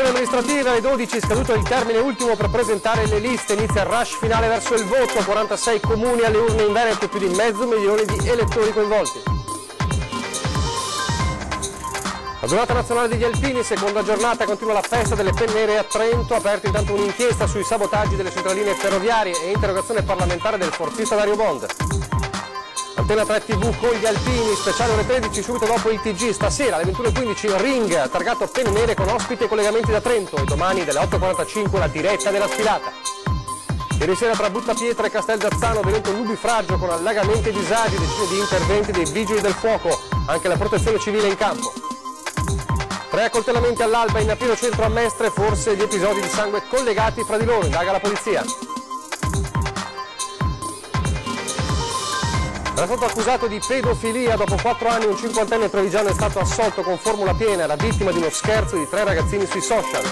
elezioni amministrative alle 12, scaduto il termine ultimo per presentare le liste, inizia il rush finale verso il voto, 46 comuni alle urne in Veneto, più di mezzo milione di elettori coinvolti. La giornata nazionale degli alpini, seconda giornata, continua la festa delle penne nere a Trento, aperta intanto un'inchiesta sui sabotaggi delle centraline ferroviarie e interrogazione parlamentare del forzista Dario Bond. Antena 3 TV con gli alpini, speciale ore 13, subito dopo il TG. Stasera alle 21:15 Ring, targato penne nere con ospiti e collegamenti da Trento, e domani dalle 8:45 la diretta della sfilata. Ieri sera tra Buttapietra e Castelzazzano diventa un nubifragio con allagamenti e disagi, decine di interventi dei vigili del fuoco, anche la protezione civile in campo. 3 accoltellamenti all'alba in pieno centro a Mestre, forse gli episodi di sangue collegati fra di loro, indaga la polizia. Era stato accusato di pedofilia, dopo 4 anni un cinquantenne trevigiano è stato assolto con formula piena, era vittima di uno scherzo di 3 ragazzini sui social.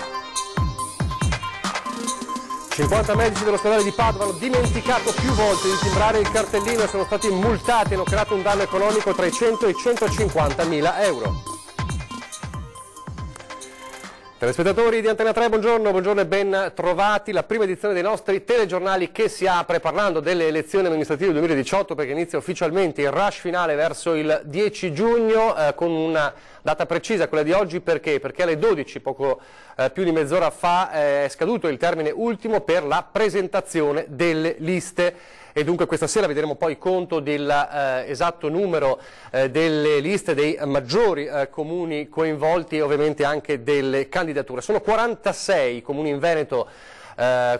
50 medici dell'ospedale di Padova hanno dimenticato più volte di timbrare il cartellino e sono stati multati e hanno creato un danno economico tra i 100 e i 150.000 euro. Telespettatori di Antena 3, buongiorno e ben trovati. La prima edizione dei nostri telegiornali che si apre parlando delle elezioni amministrative 2018, perché inizia ufficialmente il rush finale verso il 10 giugno con una data precisa, quella di oggi, perché? Perché alle 12, poco più di mezz'ora fa, è scaduto il termine ultimo per la presentazione delle liste. E dunque questa sera vedremo poi conto dell'esatto numero delle liste dei maggiori comuni coinvolti e ovviamente anche delle candidature. Sono 46 comuni in Veneto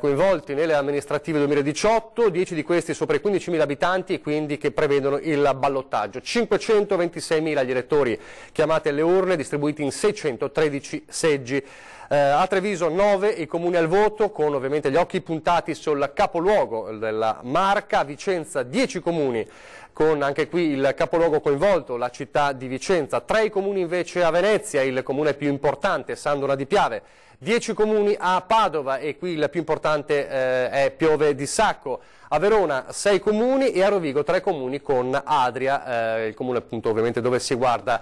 coinvolti nelle amministrative 2018, 10 di questi sopra i 15.000 abitanti, quindi che prevedono il ballottaggio. 526.000 gli elettori chiamati alle urne, distribuiti in 613 seggi. A Treviso 9 i comuni al voto, con ovviamente gli occhi puntati sul capoluogo della Marca. A Vicenza 10 comuni, con anche qui il capoluogo coinvolto, la città di Vicenza. 3 i comuni invece a Venezia, il comune più importante, Sandona di Piave. 10 comuni a Padova, e qui il più importante è Piove di Sacco. A Verona 6 comuni e a Rovigo 3 comuni con Adria, il comune appunto ovviamente dove si guarda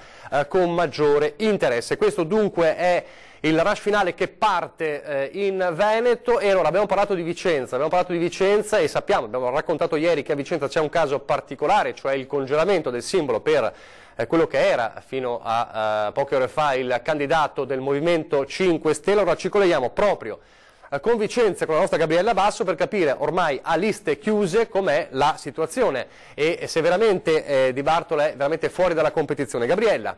con maggiore interesse. Questo dunque è il rush finale che parte in Veneto. E allora abbiamo parlato di Vicenza e sappiamo, abbiamo raccontato ieri che a Vicenza c'è un caso particolare, cioè il congelamento del simbolo per quello che era fino a poche ore fa il candidato del Movimento 5 Stelle. Ora ci colleghiamo proprio con Vicenza, con la nostra Gabriella Basso, per capire ormai a liste chiuse com'è la situazione e se veramente Di Bartolo è veramente fuori dalla competizione. Gabriella.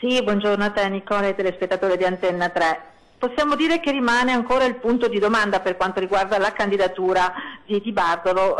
Sì, buongiorno a te Nicola e telespettatori di Antenna 3. Possiamo dire che rimane ancora il punto di domanda per quanto riguarda la candidatura di Bartolo,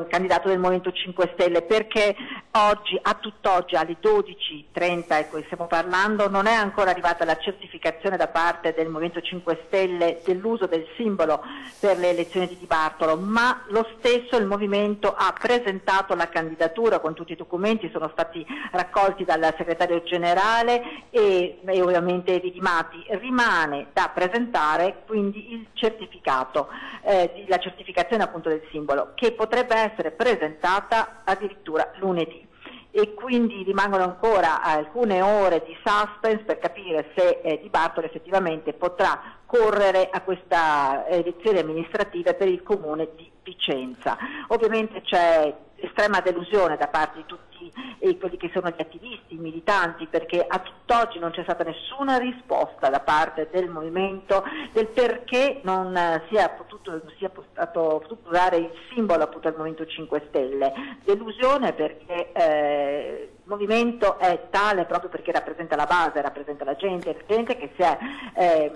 candidato del Movimento 5 Stelle, perché oggi, a tutt'oggi, alle 12:30, ecco, stiamo parlando, non è ancora arrivata la certificazione da parte del Movimento 5 Stelle dell'uso del simbolo per le elezioni di Bartolo, ma lo stesso il Movimento ha presentato la candidatura con tutti i documenti, sono stati raccolti dal segretario generale e ovviamente vidimati. Rimane da presentare quindi il certificato, la certificazione appunto del simbolo, che potrebbe essere presentata addirittura lunedì. E quindi rimangono ancora alcune ore di suspense per capire se Di Bartolo effettivamente potrà correre a questa elezione amministrativa per il comune di Vicenza. Ovviamente c'è estrema delusione da parte di tutti quelli che sono gli attivisti, i militanti, perché a tutt'oggi non c'è stata nessuna risposta da parte del movimento del perché non sia potuto usare il simbolo appunto del Movimento 5 Stelle. Delusione perché il movimento è tale proprio perché rappresenta la base, rappresenta la gente che si è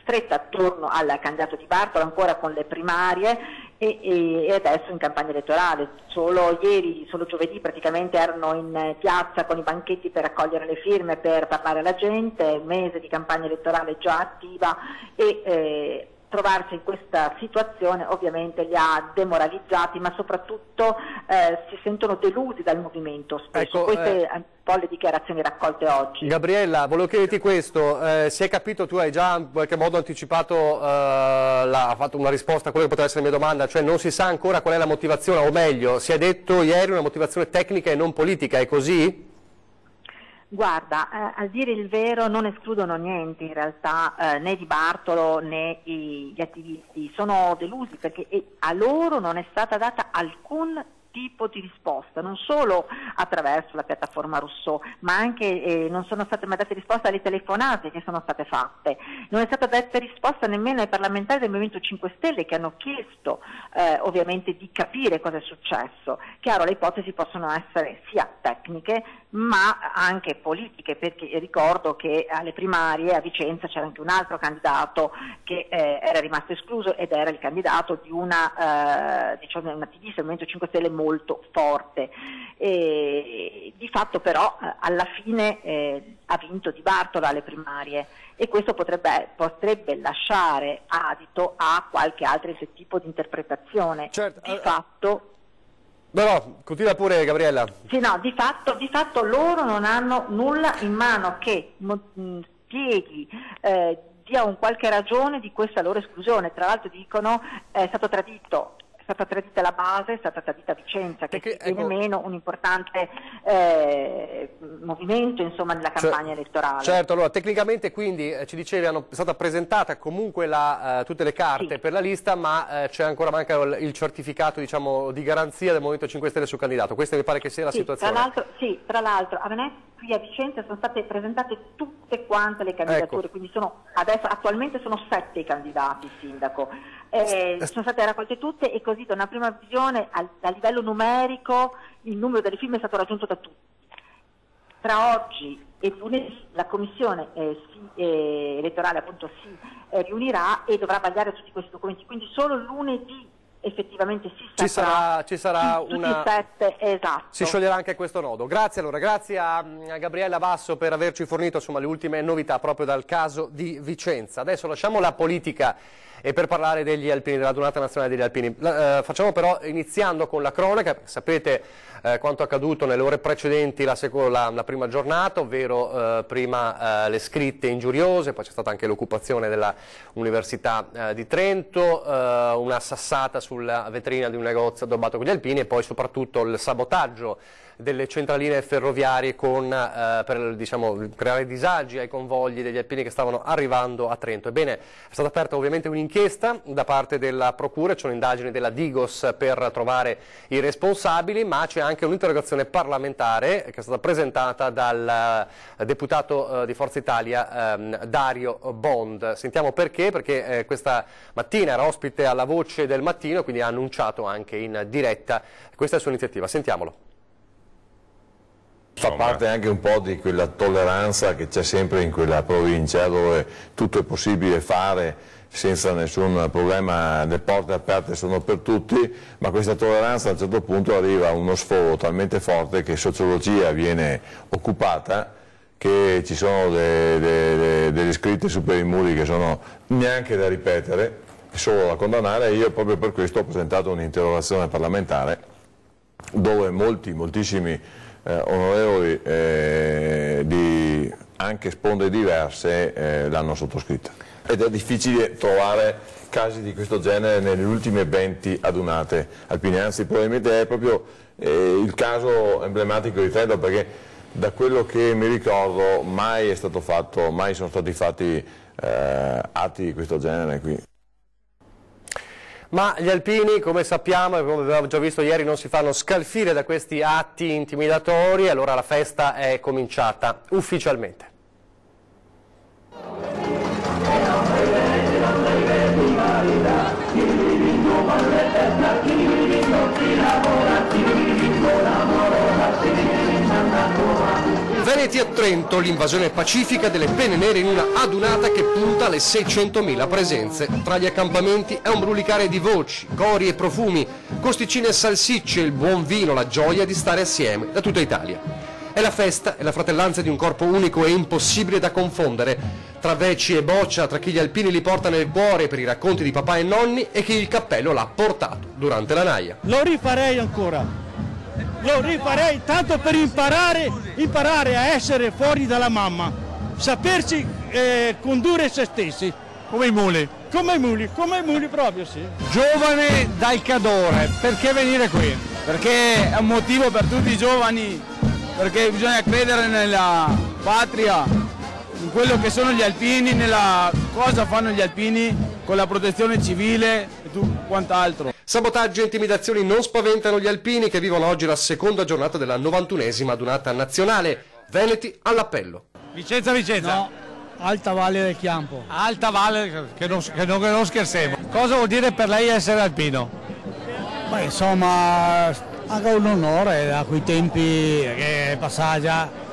stretta attorno al candidato Di Bartolo, ancora con le primarie e adesso in campagna elettorale. Solo giovedì praticamente erano in piazza con i banchetti per raccogliere le firme, per parlare alla gente, un mese di campagna elettorale già attiva e trovarsi in questa situazione ovviamente li ha demoralizzati, ma soprattutto si sentono delusi dal movimento spesso. Ecco, queste un po' le dichiarazioni raccolte oggi. Gabriella, volevo chiederti questo, si è capito, tu hai già in qualche modo anticipato, ha fatto una risposta a quello che poteva essere la mia domanda, cioè non si sa ancora qual è la motivazione, o meglio, si è detto ieri una motivazione tecnica e non politica, è così? Guarda, a dire il vero non escludono niente in realtà, né Di Bartolo né gli attivisti. Sono delusi perché a loro non è stata data alcun tipo di risposta, non solo attraverso la piattaforma Rousseau, ma anche non sono state mai date risposte alle telefonate che sono state fatte, non è stata data risposta nemmeno ai parlamentari del Movimento 5 Stelle che hanno chiesto ovviamente di capire cosa è successo. Chiaro, le ipotesi possono essere sia tecniche ma anche politiche, perché ricordo che alle primarie a Vicenza c'era anche un altro candidato che era rimasto escluso ed era il candidato di una attivista del Movimento 5 Stelle molto forte. Di fatto però alla fine ha vinto Di Bartolo alle primarie e questo potrebbe lasciare adito a qualche altro tipo di interpretazione. Certo, di fatto no, continua pure Gabriella. Sì, no, di fatto loro non hanno nulla in mano che spieghi, dia un qualche ragione di questa loro esclusione. Tra l'altro dicono è stata tradita la base, è stata tradita Vicenza, che tiene meno un importante movimento insomma nella campagna elettorale. Certo, allora tecnicamente quindi ci dicevi è stata presentata comunque tutte le carte per la lista, ma c'è ancora manca il certificato diciamo di garanzia del Movimento 5 Stelle sul candidato. Questa mi pare che sia la situazione. Tra l'altro qui a Vicenza sono state presentate tutte quante le candidature, quindi attualmente sono 7 i candidati sindaco. Sono state raccolte tutte e così da una prima visione a livello numerico il numero delle firme è stato raggiunto da tutti. Tra oggi e lunedì la commissione elettorale appunto si riunirà e dovrà vagliare tutti questi documenti, quindi solo lunedì effettivamente ci sarà una... esatto. Si scioglierà anche questo nodo. Grazie allora, grazie a Gabriella Basso per averci fornito insomma, le ultime novità proprio dal caso di Vicenza. Adesso lasciamo la politica e per parlare degli alpini, della Giornata Nazionale degli Alpini. Facciamo però iniziando con la cronaca, sapete quanto accaduto nelle ore precedenti la prima giornata, ovvero prima le scritte ingiuriose, poi c'è stata anche l'occupazione dell'Università di Trento, una sassata sulla vetrina di un negozio addobbato con gli alpini e poi soprattutto il sabotaggio delle centraline ferroviarie per diciamo, creare disagi ai convogli degli alpini che stavano arrivando a Trento. Ebbene, è stata aperta ovviamente un'inchiesta da parte della Procura, c'è un'indagine della Digos per trovare i responsabili, ma c'è anche un'interrogazione parlamentare che è stata presentata dal deputato di Forza Italia Dario Bond. Sentiamo perché, perché questa mattina era ospite alla Voce del Mattino, quindi ha annunciato anche in diretta questa sua iniziativa. Sentiamolo. Fa parte anche un po' di quella tolleranza che c'è sempre in quella provincia dove tutto è possibile fare senza nessun problema, le porte aperte sono per tutti, ma questa tolleranza a un certo punto arriva a uno sfogo talmente forte che sociologia viene occupata, che ci sono delle scritte su per i muri che sono neanche da ripetere, solo da condannare, e io proprio per questo ho presentato un'interrogazione parlamentare dove moltissimi onorevoli di anche sponde diverse l'hanno sottoscritta. Ed è difficile trovare casi di questo genere nelle ultime 20 adunate alpine, anzi probabilmente è proprio il caso emblematico di Trento, perché da quello che mi ricordo mai sono stati fatti atti di questo genere qui. Ma gli alpini, come sappiamo e come abbiamo già visto ieri, non si fanno scalfire da questi atti intimidatori, allora la festa è cominciata ufficialmente. Veneti a Trento, l'invasione pacifica delle penne nere in una adunata che punta alle 600.000 presenze. Tra gli accampamenti è un brulicare di voci, cori e profumi, costicine e salsicce, il buon vino, la gioia di stare assieme da tutta Italia. È la festa e la fratellanza di un corpo unico e impossibile da confondere, tra veci e boccia, tra chi gli alpini li porta nel cuore per i racconti di papà e nonni e chi il cappello l'ha portato durante la naia. Lo rifarei ancora. Lo rifarei tanto per imparare a essere fuori dalla mamma, saperci condurre se stessi. Come i muli. Come i muli proprio, sì. Giovane dal Cadore, perché venire qui? Perché è un motivo per tutti i giovani, perché bisogna credere nella patria, in quello che sono gli alpini, nella cosa fanno gli alpini con la protezione civile e quant'altro. Sabotaggi e intimidazioni non spaventano gli alpini che vivono oggi la seconda giornata della 91esima adunata nazionale. Veneti all'appello. Vicenza. No, Alta Valle del Chiampo. Alta Valle, che non scherziamo. Cosa vuol dire per lei essere alpino? Beh, insomma, anche un onore da quei tempi che passa già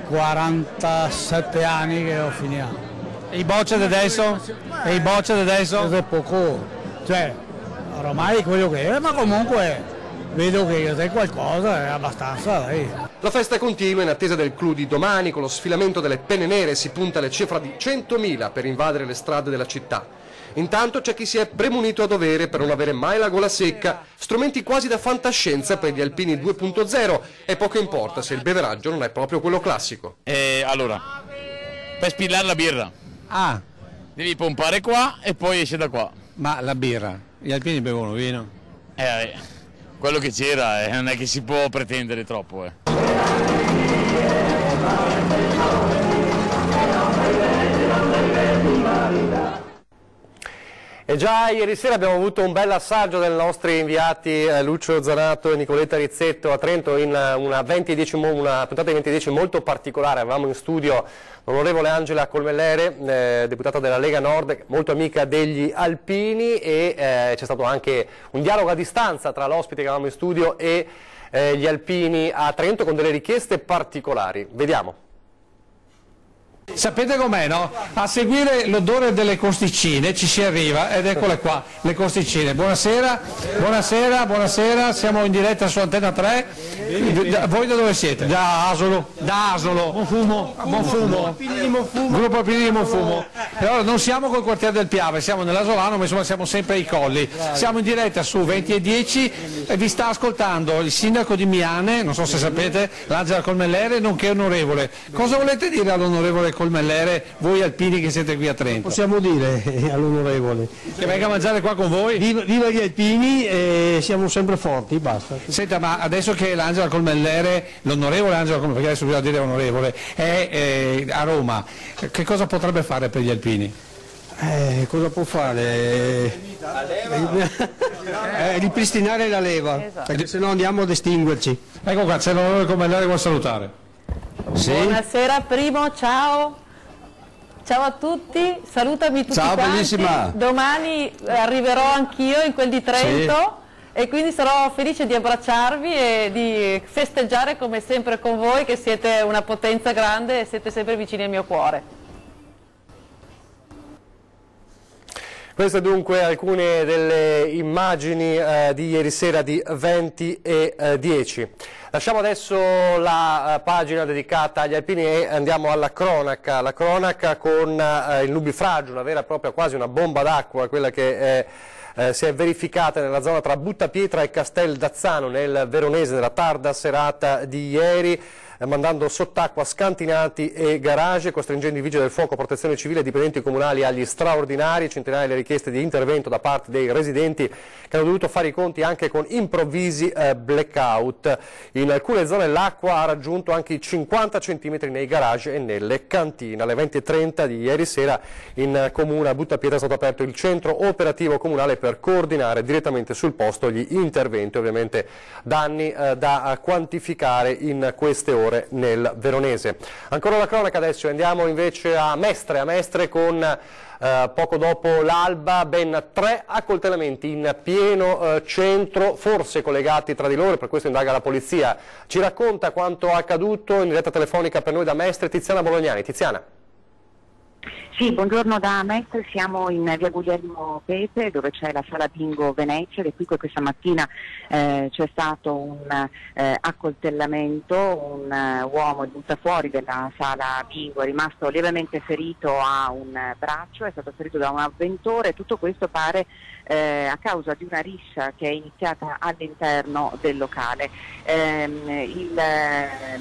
47 anni che ho finito. E i bocce di adesso? È poco, cioè, ormai quello che è, ma comunque vedo che c'è qualcosa, è abbastanza, dai. La festa continua in attesa del clou di domani, con lo sfilamento delle penne nere si punta alla cifra di 100.000 per invadere le strade della città. Intanto c'è chi si è premunito a dovere per non avere mai la gola secca, strumenti quasi da fantascienza per gli alpini 2.0 e poco importa se il beveraggio non è proprio quello classico. Allora, per spillare la birra, devi pompare qua e poi esce da qua. Ma la birra, gli alpini bevono vino? Quello che c'era, non è che si può pretendere troppo. E già ieri sera abbiamo avuto un bel assaggio dei nostri inviati Lucio Zanato e Nicoletta Rizzetto a Trento in una puntata di 20:10 molto particolare. Avevamo in studio l'onorevole Angela Colmellere, deputata della Lega Nord, molto amica degli alpini, e c'è stato anche un dialogo a distanza tra l'ospite che avevamo in studio e gli alpini a Trento con delle richieste particolari. Vediamo. Sapete com'è, no? A seguire l'odore delle costicine ci si arriva, ed eccole qua, le costicine. Buonasera, siamo in diretta su Antenna 3. Voi da dove siete? Da Asolo. Monfumo. Gruppo Alpini di Monfumo. E allora non siamo col quartiere del Piave, siamo nell'Asolano, ma insomma siamo sempre ai colli. Siamo in diretta su 20:10 e vi sta ascoltando il sindaco di Miane, non so se sapete, l'Angela Colmellere, nonché onorevole. Cosa volete dire all'onorevole Colmellere, voi alpini che siete qui a Trento? Possiamo dire all'onorevole che venga a mangiare qua con voi? Viva gli alpini e siamo sempre forti, basta. Senta, ma adesso che l'Angela Colmellere, l'onorevole Angela Colmellere, perché adesso bisogna dire onorevole, è a Roma, che cosa potrebbe fare per gli alpini? Cosa può fare? Ripristinare la leva, perché se no andiamo ad estinguerci. Ecco qua, c'è l'onorevole Colmellere che vuol salutare. Sì? Buonasera Primo, ciao a tutti, salutami tutti ciao, quanti. Bellissima. Domani arriverò anch'io in quel di Trento, sì. E quindi sarò felice di abbracciarvi e di festeggiare come sempre con voi, che siete una potenza grande e siete sempre vicini al mio cuore. Queste dunque alcune delle immagini di ieri sera di 20:10. Lasciamo adesso la pagina dedicata agli alpini e andiamo alla cronaca. La cronaca con il nubifragio, una vera e propria, quasi una bomba d'acqua, quella che si è verificata nella zona tra Buttapietra e Castel d'Azzano nel Veronese nella tarda serata di ieri, mandando sott'acqua scantinati e garage, costringendo i vigili del fuoco, protezione civile e dipendenti comunali agli straordinari. Centinaia le richieste di intervento da parte dei residenti che hanno dovuto fare i conti anche con improvvisi blackout. In alcune zone l'acqua ha raggiunto anche i 50 cm nei garage e nelle cantine. Alle 20:30 di ieri sera in comune a Buttapietra è stato aperto il centro operativo comunale per coordinare direttamente sul posto gli interventi. Ovviamente danni da quantificare in queste ore nel Veronese. Ancora la cronaca adesso, andiamo invece a Mestre con poco dopo l'alba ben 3 accoltellamenti in pieno centro, forse collegati tra di loro, per questo indaga la polizia. Ci racconta quanto accaduto in diretta telefonica per noi da Mestre Tiziana Bolognani. Tiziana. Sì, buongiorno da Mestre, siamo in via Guglielmo Pepe dove c'è la sala bingo Venezia e qui questa mattina c'è stato un accoltellamento, un uomo è venuto fuori della sala bingo, è rimasto lievemente ferito a un braccio, è stato ferito da un avventore, tutto questo pare a causa di una rissa che è iniziata all'interno del locale. Il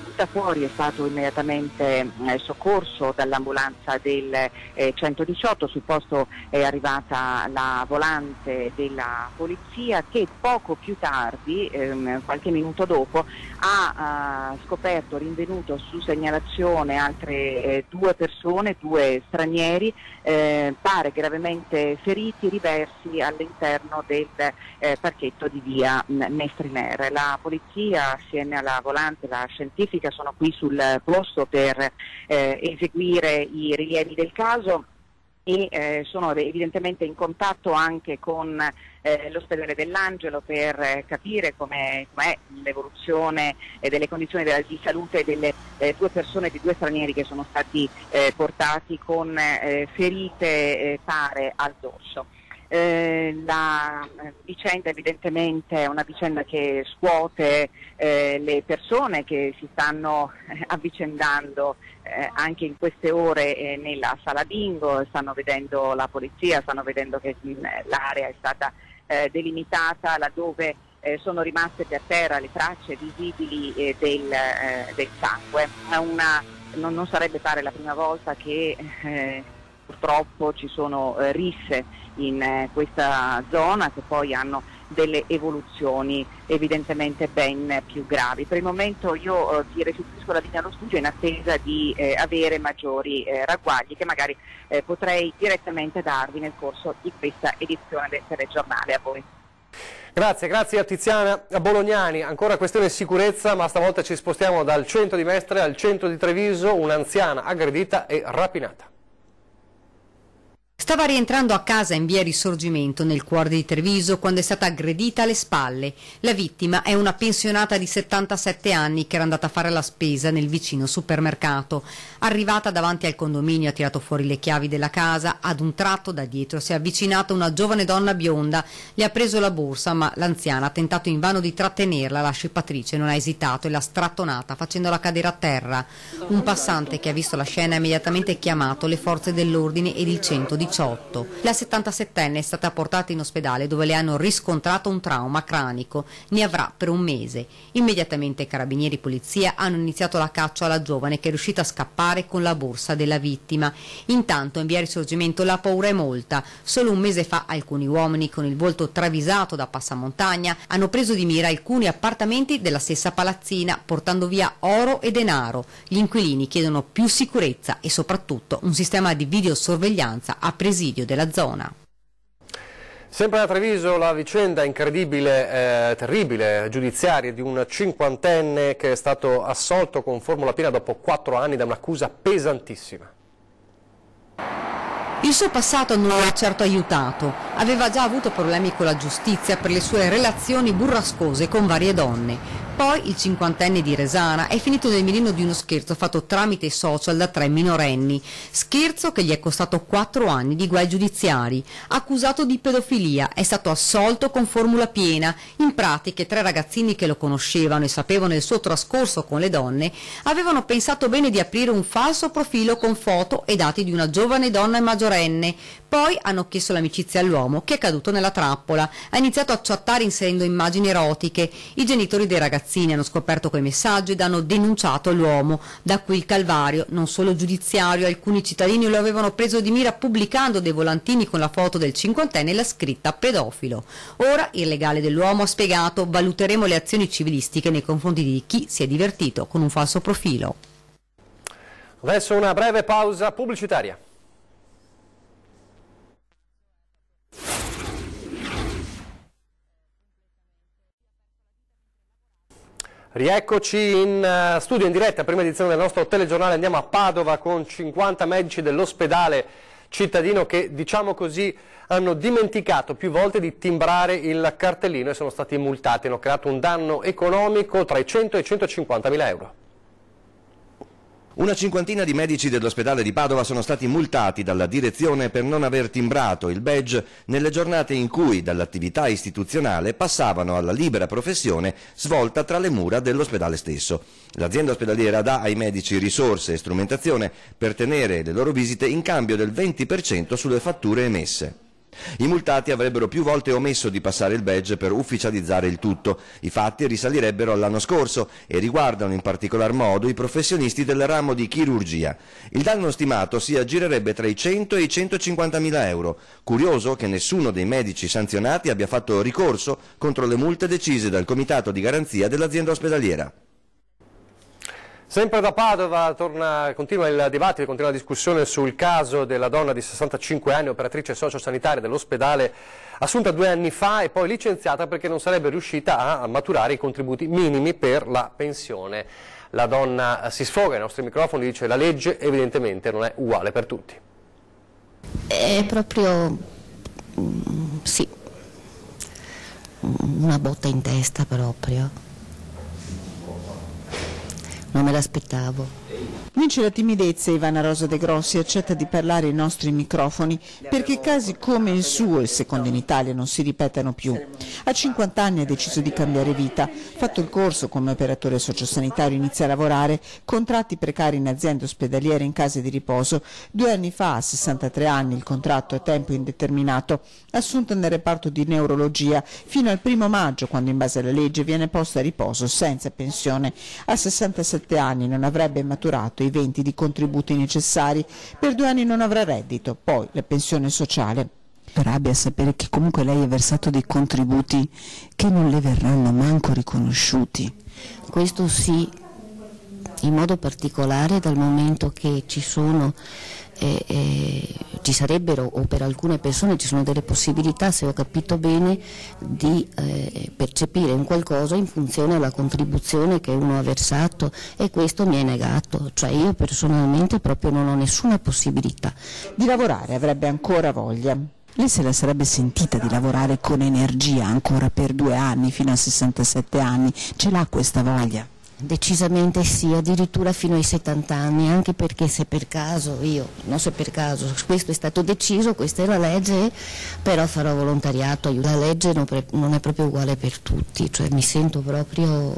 buttafuori è stato immediatamente soccorso dall'ambulanza del 118. Sul posto è arrivata la volante della polizia che poco più tardi, qualche minuto dopo, ha scoperto, rinvenuto su segnalazione altre 2 persone, 2 stranieri, pare gravemente feriti, riversi all'interno del parchetto di via Mestriner. La polizia assieme alla volante, la scientifica, sono qui sul posto per eseguire i rilievi del caso e sono evidentemente in contatto anche con l'ospedale dell'Angelo per capire com'è l'evoluzione delle condizioni di salute delle 2 persone, di 2 stranieri che sono stati portati con ferite pare al dorso. La vicenda evidentemente è una vicenda che scuote le persone che si stanno avvicendando anche in queste ore nella sala bingo, stanno vedendo la polizia, stanno vedendo che l'area è stata delimitata, laddove sono rimaste per terra le tracce visibili del sangue. Non sarebbe pare la prima volta che purtroppo ci sono risse in questa zona che poi hanno delle evoluzioni evidentemente ben più gravi. Per il momento io ti restituisco la linea allo studio in attesa di avere maggiori ragguagli che magari potrei direttamente darvi nel corso di questa edizione del telegiornale. A voi. Grazie a Tiziana Bolognani. Ancora questione sicurezza, ma stavolta ci spostiamo dal centro di Mestre al centro di Treviso, un'anziana aggredita e rapinata. Stava rientrando a casa in via Risorgimento, nel cuore di Treviso, quando è stata aggredita alle spalle. La vittima è una pensionata di 77 anni che era andata a fare la spesa nel vicino supermercato. Arrivata davanti al condominio ha tirato fuori le chiavi della casa, ad un tratto da dietro si è avvicinata una giovane donna bionda, le ha preso la borsa ma l'anziana ha tentato invano di trattenerla, la scipatrice non ha esitato e l'ha strattonata facendola cadere a terra. Un passante che ha visto la scena ha immediatamente chiamato le forze dell'ordine ed il 118. La 77enne è stata portata in ospedale dove le hanno riscontrato un trauma cranico, ne avrà per un mese. Immediatamente carabinieri e polizia hanno iniziato la caccia alla giovane che è riuscita a scappare con la borsa della vittima. Intanto in via Risorgimento la paura è molta. Solo un mese fa alcuni uomini con il volto travisato da passamontagna hanno preso di mira alcuni appartamenti della stessa palazzina portando via oro e denaro. Gli inquilini chiedono più sicurezza e soprattutto un sistema di videosorveglianza a presidio della zona. Sempre a Treviso la vicenda incredibile, terribile, giudiziaria di un 50enne che è stato assolto con formula piena dopo 4 anni da un'accusa pesantissima. Il suo passato non lo ha certo aiutato, aveva già avuto problemi con la giustizia per le sue relazioni burrascose con varie donne. Poi il 50enne di Resana è finito nel mirino di uno scherzo fatto tramite i social da 3 minorenni, scherzo che gli è costato 4 anni di guai giudiziari. Accusato di pedofilia, è stato assolto con formula piena. In pratica 3 ragazzini che lo conoscevano e sapevano il suo trascorso con le donne avevano pensato bene di aprire un falso profilo con foto e dati di una giovane donna maggiorenne. Poi hanno chiesto l'amicizia all'uomo che è caduto nella trappola. Ha iniziato a chattare inserendo immagini erotiche. I genitori dei ragazzini hanno scoperto quei messaggi ed hanno denunciato l'uomo. Da qui il calvario, non solo giudiziario, alcuni cittadini lo avevano preso di mira pubblicando dei volantini con la foto del 50enne e la scritta pedofilo. Ora il legale dell'uomo ha spiegato: valuteremo le azioni civilistiche nei confronti di chi si è divertito con un falso profilo. Adesso una breve pausa pubblicitaria. Rieccoci in studio in diretta, prima edizione del nostro telegiornale. Andiamo a Padova con 50 medici dell'ospedale cittadino che, diciamo così, hanno dimenticato più volte di timbrare il cartellino e sono stati multati, hanno creato un danno economico tra i 100 e i 150 mila euro. Una cinquantina di medici dell'ospedale di Padova sono stati multati dalla direzione per non aver timbrato il badge nelle giornate in cui dall'attività istituzionale passavano alla libera professione svolta tra le mura dell'ospedale stesso. L'azienda ospedaliera dà ai medici risorse e strumentazione per tenere le loro visite in cambio del 20% sulle fatture emesse. I multati avrebbero più volte omesso di passare il badge per ufficializzare il tutto. I fatti risalirebbero all'anno scorso e riguardano in particolar modo i professionisti del ramo di chirurgia. Il danno stimato si aggirerebbe tra i 100 e i 150.000 euro. Curioso che nessuno dei medici sanzionati abbia fatto ricorso contro le multe decise dal comitato di garanzia dell'azienda ospedaliera. Sempre da Padova continua il dibattito, continua la discussione sul caso della donna di 65 anni, operatrice sociosanitaria dell'ospedale, assunta 2 anni fa e poi licenziata perché non sarebbe riuscita a maturare i contributi minimi per la pensione. La donna si sfoga ai nostri microfoni, dice la legge evidentemente non è uguale per tutti. È proprio, sì, una botta in testa proprio. Non me l'aspettavo. Vince la timidezza Ivana Rosa De Grossi, accetta di parlare ai nostri microfoni perché casi come il suo, il secondo in Italia, non si ripetano più. A 50 anni ha deciso di cambiare vita, fatto il corso come operatore sociosanitario, inizia a lavorare, contratti precari in aziende ospedaliere, in case di riposo. 2 anni fa, a 63 anni, il contratto a tempo indeterminato, assunta nel reparto di neurologia fino al 1° maggio, quando in base alla legge viene posta a riposo senza pensione. A 67 anni non avrebbe maturato i 20 di contributi necessari, per 2 anni non avrà reddito, poi la pensione sociale. Rabbia sapere che comunque lei ha versato dei contributi che non le verranno manco riconosciuti. Questo sì, in modo particolare dal momento che ci sono, ci sarebbero, o per alcune persone ci sono delle possibilità, se ho capito bene, di percepire un qualcosa in funzione alla contribuzione che uno ha versato, e questo mi è negato, cioè io personalmente proprio non ho nessuna possibilità. Di lavorare avrebbe ancora voglia. Lei se la sarebbe sentita di lavorare con energia ancora per 2 anni, fino a 67 anni, ce l'ha questa voglia? Decisamente sì, addirittura fino ai 70 anni, anche perché se per caso questo è stato deciso, questa è la legge, però farò volontariato, la legge non è proprio uguale per tutti, cioè mi sento proprio,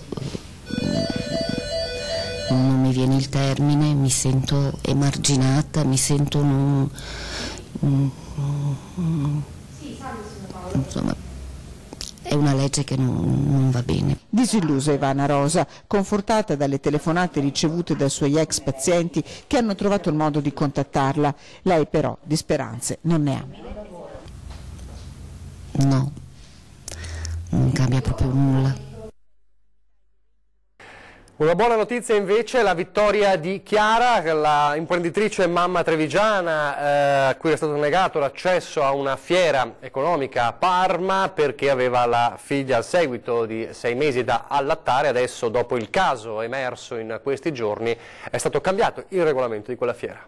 non mi viene il termine, mi sento emarginata, mi sento insomma, è una legge che non va bene. Disillusa Ivana Rosa, confortata dalle telefonate ricevute dai suoi ex pazienti che hanno trovato il modo di contattarla. Lei però di speranze non ne ha. No, non cambia proprio nulla. Una buona notizia invece è la vittoria di Chiara, la imprenditrice mamma trevigiana a cui è stato negato l'accesso a una fiera economica a Parma perché aveva la figlia al seguito di 6 mesi da allattare. Adesso, dopo il caso emerso in questi giorni, è stato cambiato il regolamento di quella fiera.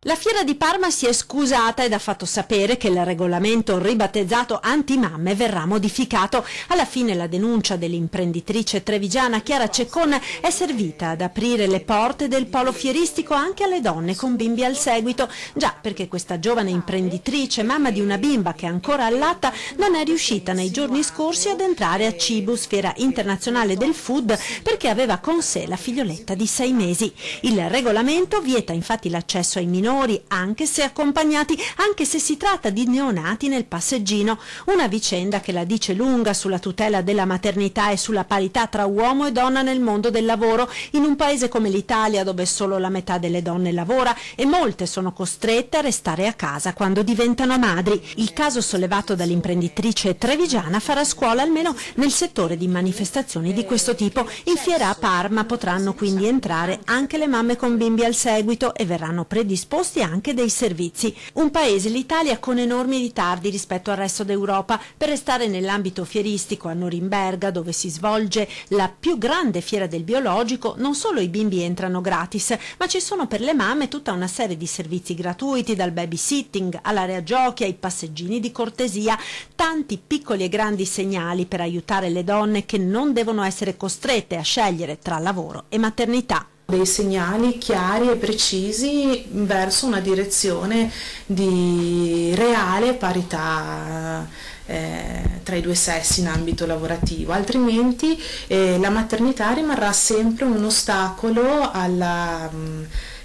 La Fiera di Parma si è scusata ed ha fatto sapere che il regolamento ribattezzato antimamme verrà modificato. Alla fine la denuncia dell'imprenditrice trevigiana Chiara Ceccon è servita ad aprire le porte del polo fieristico anche alle donne con bimbi al seguito. Già, perché questa giovane imprenditrice, mamma di una bimba che ancora allatta, non è riuscita nei giorni scorsi ad entrare a Cibus, Fiera Internazionale del Food, perché aveva con sé la figlioletta di 6 mesi. Il regolamento vieta infatti l'accesso ai minori anche se accompagnati, anche se si tratta di neonati nel passeggino. Una vicenda che la dice lunga sulla tutela della maternità e sulla parità tra uomo e donna nel mondo del lavoro, in un paese come l'Italia, dove solo la metà delle donne lavora e molte sono costrette a restare a casa quando diventano madri. Il caso sollevato dall'imprenditrice trevigiana farà scuola almeno nel settore di manifestazioni di questo tipo. In fiera a Parma potranno quindi entrare anche le mamme con bimbi al seguito e verranno predisposti anche dei servizi. Un paese, l'Italia, con enormi ritardi rispetto al resto d'Europa. Per restare nell'ambito fieristico, a Norimberga, dove si svolge la più grande fiera del biologico, non solo i bimbi entrano gratis, ma ci sono per le mamme tutta una serie di servizi gratuiti, dal babysitting all'area giochi ai passeggini di cortesia, tanti piccoli e grandi segnali per aiutare le donne che non devono essere costrette a scegliere tra lavoro e maternità. Dei segnali chiari e precisi verso una direzione di reale parità tra i 2 sessi in ambito lavorativo, altrimenti la maternità rimarrà sempre un ostacolo alla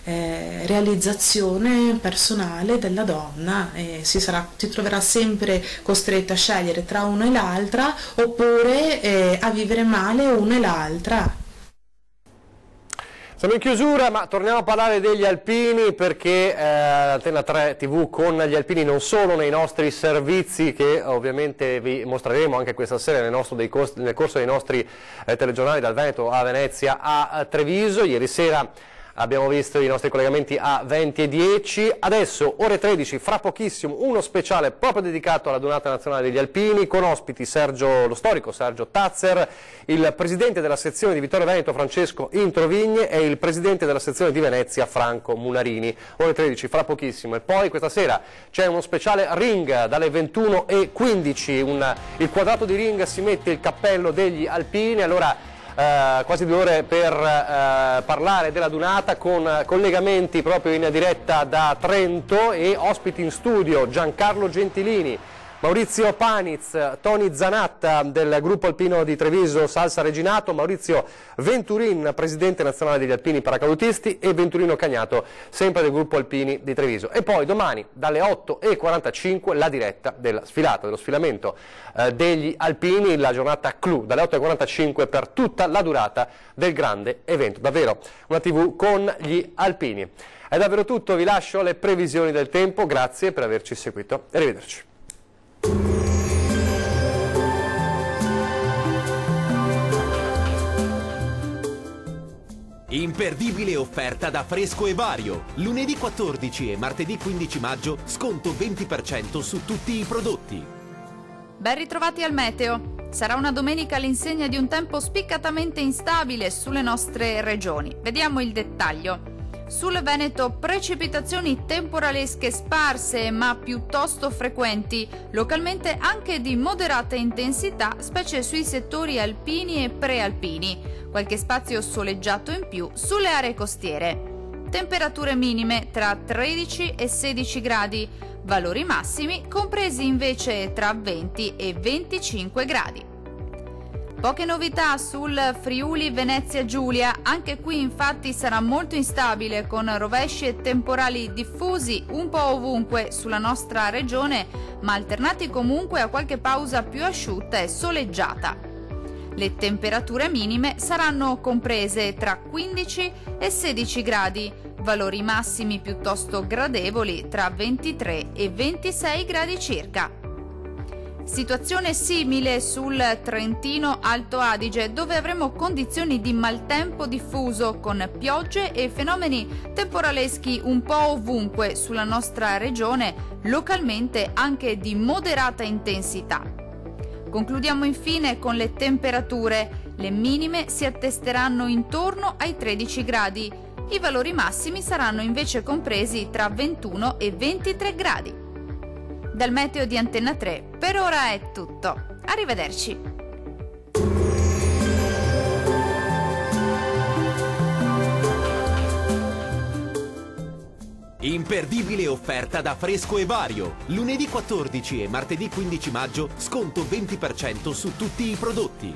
realizzazione personale della donna e si troverà sempre costretta a scegliere tra una e l'altra oppure a vivere male una e l'altra. Siamo in chiusura, ma torniamo a parlare degli alpini perché Antena 3 TV con gli alpini non solo nei nostri servizi che ovviamente vi mostreremo anche questa sera nel corso dei nostri telegiornali dal Veneto a Venezia a Treviso. Ieri sera abbiamo visto i nostri collegamenti a 20 e 10, adesso ore 13, fra pochissimo uno speciale proprio dedicato alla Donata Nazionale degli Alpini con ospiti lo storico Sergio Tazzer, il presidente della sezione di Vittorio Veneto Francesco Introvigne e il presidente della sezione di Venezia Franco Munarini. Ore 13 fra pochissimo e poi questa sera c'è uno speciale ring dalle 21:15, il quadrato di ring si mette il cappello degli alpini, allora quasi 2 ore per parlare della Dunata con collegamenti proprio in diretta da Trento e ospiti in studio Giancarlo Gentilini, Maurizio Paniz, Tony Zanatta del gruppo alpino di Treviso Salsa Reginato, Maurizio Venturin, presidente nazionale degli alpini paracadutisti e Venturino Cagnato, sempre del gruppo alpini di Treviso. E poi domani dalle 8:45 la diretta della sfilata, dello sfilamento degli alpini, la giornata clou dalle 8:45 per tutta la durata del grande evento. Davvero una TV con gli alpini. È davvero tutto, vi lascio alle previsioni del tempo, grazie per averci seguito e arrivederci. Imperdibile offerta da Fresco e Vario. Lunedì 14 e martedì 15 maggio sconto 20% su tutti i prodotti. Ben ritrovati al meteo. Sarà una domenica all'insegna di un tempo spiccatamente instabile sulle nostre regioni. Vediamo il dettaglio. Sul Veneto precipitazioni temporalesche sparse ma piuttosto frequenti, localmente anche di moderata intensità, specie sui settori alpini e prealpini. Qualche spazio soleggiato in più sulle aree costiere. Temperature minime tra 13 e 16 gradi, valori massimi compresi invece tra 20 e 25 gradi. Poche novità sul Friuli Venezia Giulia, anche qui infatti sarà molto instabile con rovesci e temporali diffusi un po' ovunque sulla nostra regione, ma alternati comunque a qualche pausa più asciutta e soleggiata. Le temperature minime saranno comprese tra 15 e 16 gradi, valori massimi piuttosto gradevoli tra 23 e 26 gradi circa. Situazione simile sul Trentino Alto Adige, dove avremo condizioni di maltempo diffuso con piogge e fenomeni temporaleschi un po' ovunque sulla nostra regione, localmente anche di moderata intensità. Concludiamo infine con le temperature. Le minime si attesteranno intorno ai 13 gradi. I valori massimi saranno invece compresi tra 21 e 23 gradi. Dal meteo di Antena 3 per ora è tutto. Arrivederci. Imperdibile offerta da Fresco e Vario. Lunedì 14 e martedì 15 maggio sconto 20% su tutti i prodotti.